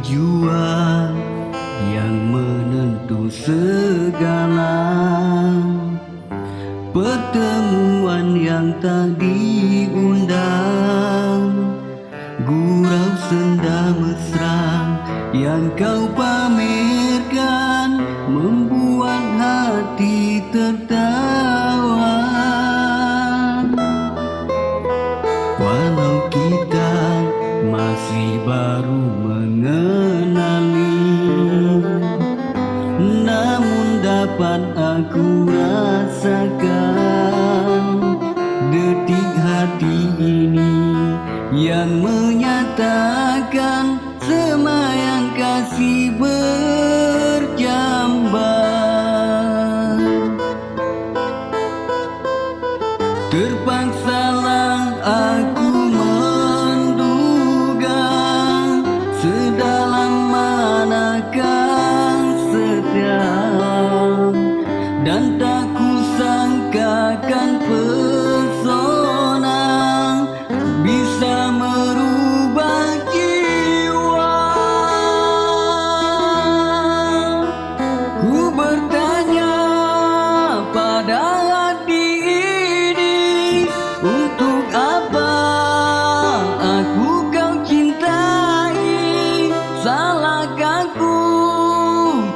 Jua yang menentu segala, pertemuan yang tak diundang, gurau senda mesra yang kau pamerkan, membuat hati tertawa. Walau kita masih baru mengenali, namun dapat aku rasakan detik hati ini yang menyatakan semayang kasih berjambar. Terpaksalah aku menduga sedalam manakah setia, dan tak kusangkakan pesona bisa merubah jiwa. Ku bertanya pada hati ini, untuk apa aku kau cintai? Salahkah ku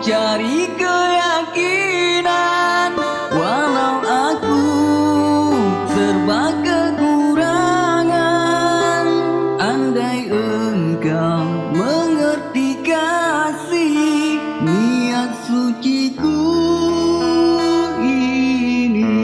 cari keyakinan, walau aku serba kekurangan? Andai engkau mengerti kasih niat suciku ini.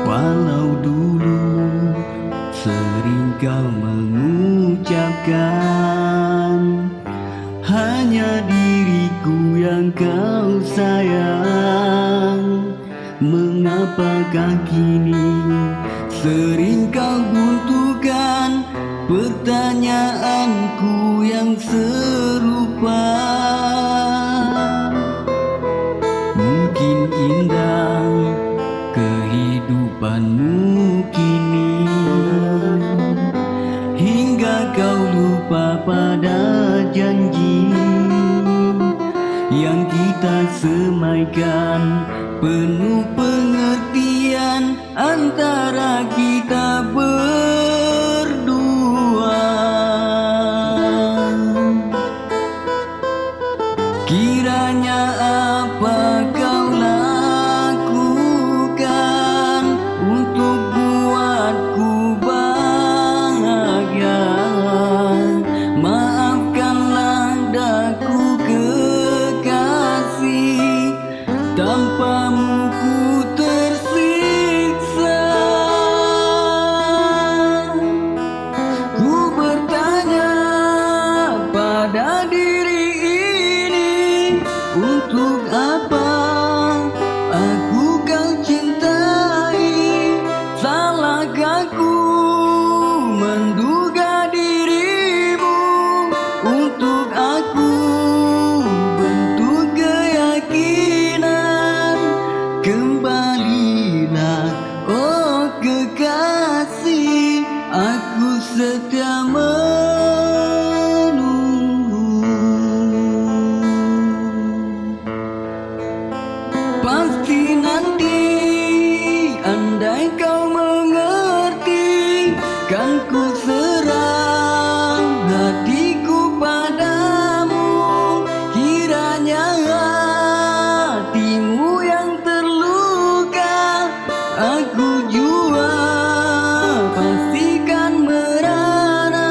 Walau dulu sering kau mengucapkan hanya diriku yang kau sayang, mengapakah kini sering kau buntukan pertanyaanku yang serupa? Mungkin indah kehidupanmu kini, hingga kau lupa pada janji yang kita semaikan, penuh pengertian antara kita berdua. Kiranya apa kau lakukan untuk buatku bahagia? Maafkanlah daku kekasih, tanpamu ku tersiksa. Ku bertanya pada diri ini, untuk apa aku kau cintai? Salahkah ku menduga dirimu? Untuk aku bentuk keyakinan, kembalilah oh kekasih, aku setia menunggu. Pasti nanti andai kau mengerti, kan ku serang hatiku padamu. Kiranya hatimu yang terluka, aku jua pastikan merana.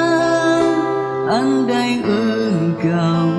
Andai engkau